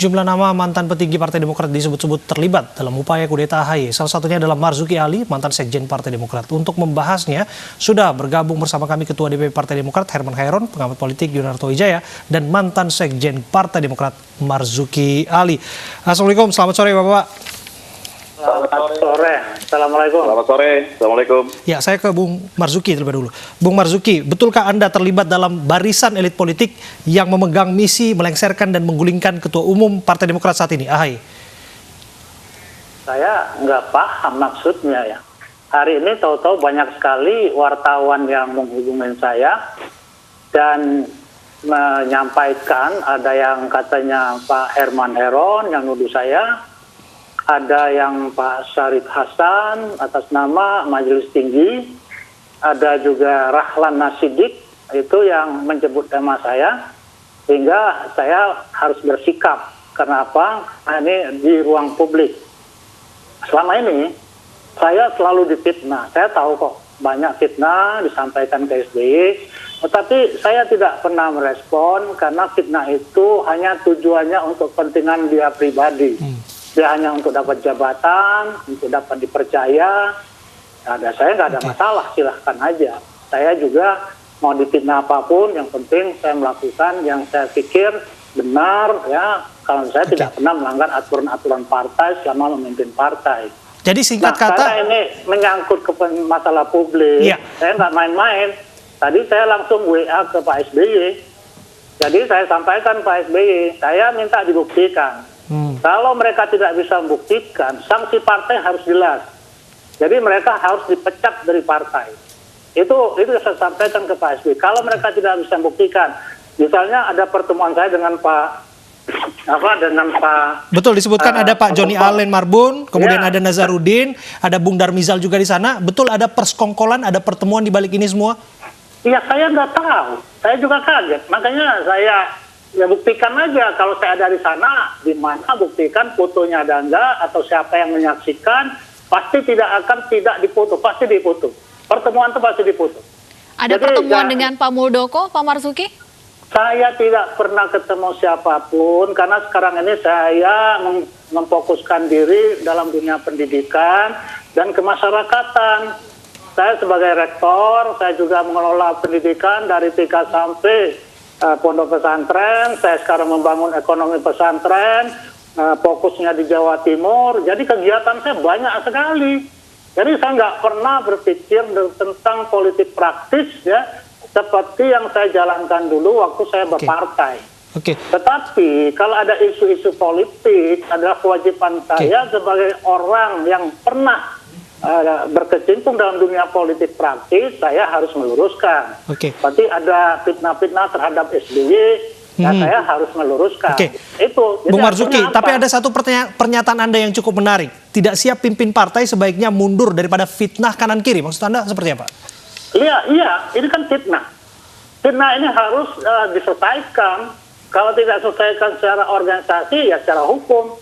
Sejumlah nama mantan petinggi Partai Demokrat disebut-sebut terlibat dalam upaya kudeta AHY. Salah satunya adalah Marzuki Ali, mantan Sekjen Partai Demokrat. Untuk membahasnya, sudah bergabung bersama kami Ketua DPP Partai Demokrat Herman Hairon, pengamat politik Yunarto Wijaya, dan mantan Sekjen Partai Demokrat Marzuki Ali. Assalamualaikum, selamat sore Bapak. Selamat sore. Assalamualaikum. Selamat sore. Assalamualaikum. Ya, saya ke Bung Marzuki terlebih dahulu. Bung Marzuki, betulkah Anda terlibat dalam barisan elit politik yang memegang misi melengsarkan dan menggulingkan Ketua Umum Partai Demokrat saat ini, AHY? Saya nggak paham maksudnya ya. Hari ini tahu-tahu banyak sekali wartawan yang menghubungi saya dan menyampaikan, ada yang katanya Pak Herman Hairon yang nuduh saya, ada yang Pak Syarif Hasan atas nama Majelis Tinggi, ada juga Rahlan Nasidik itu yang menyebut nama saya, sehingga saya harus bersikap. Karena apa? Ini di ruang publik. Selama ini saya selalu difitnah. Saya tahu kok banyak fitnah disampaikan ke SBY, tetapi saya tidak pernah merespon karena fitnah itu hanya tujuannya untuk kepentingan dia pribadi. Dia hanya untuk dapat jabatan, untuk dapat dipercaya. Ada saya nggak ada masalah, silahkan aja. Saya juga mau difitnah apapun, yang penting saya melakukan yang saya pikir benar ya. Kalau saya tidak pernah melanggar aturan-aturan partai selama memimpin partai. Jadi singkat kata, karena ini menyangkut ke masalah publik, saya nggak main-main. Tadi saya langsung WA ke Pak SBY. Jadi saya sampaikan Pak SBY, saya minta dibuktikan. Kalau mereka tidak bisa membuktikan, sanksi partai harus jelas. Jadi mereka harus dipecat dari partai. Itu saya sampaikan ke Pak SBY. Kalau mereka tidak bisa membuktikan, misalnya ada pertemuan saya dengan Pak betul disebutkan ada Pak Joni Allen Marbun, kemudian ada Nazarudin, ada Bung Darmizal juga di sana. Betul ada persekongkolan, ada pertemuan di balik ini semua? Iya, saya nggak tahu. Saya juga kaget. Makanya saya buktikan aja kalau saya ada di sana, di mana buktikan fotonya ada enggak, atau siapa yang menyaksikan, pasti tidak difoto, pasti difoto. Pertemuan itu pasti difoto. Ada pertemuan dengan Pak Muldoko, Pak Marzuki? Saya tidak pernah ketemu siapapun, karena sekarang ini saya memfokuskan diri dalam dunia pendidikan dan kemasyarakatan. Saya sebagai rektor, saya juga mengelola pendidikan dari TK sampai pondok pesantren. Saya sekarang membangun ekonomi pesantren, fokusnya di Jawa Timur. Jadi kegiatan saya banyak sekali. Jadi saya nggak pernah berpikir tentang politik praktis ya, seperti yang saya jalankan dulu waktu saya berpartai. Tetapi kalau ada isu-isu politik, adalah kewajiban saya sebagai orang yang pernah berkecimpung dalam dunia politik praktis, saya harus meluruskan. Berarti ada fitnah-fitnah terhadap SBY, saya harus meluruskan. Itu. Bung Marzuki, tapi ada satu pernyataan Anda yang cukup menarik. Tidak siap pimpin partai sebaiknya mundur daripada fitnah kanan kiri. Maksud Anda seperti apa? Iya, ini kan fitnah. Fitnah ini harus diselesaikan. Kalau tidak diselesaikan secara organisasi, ya secara hukum.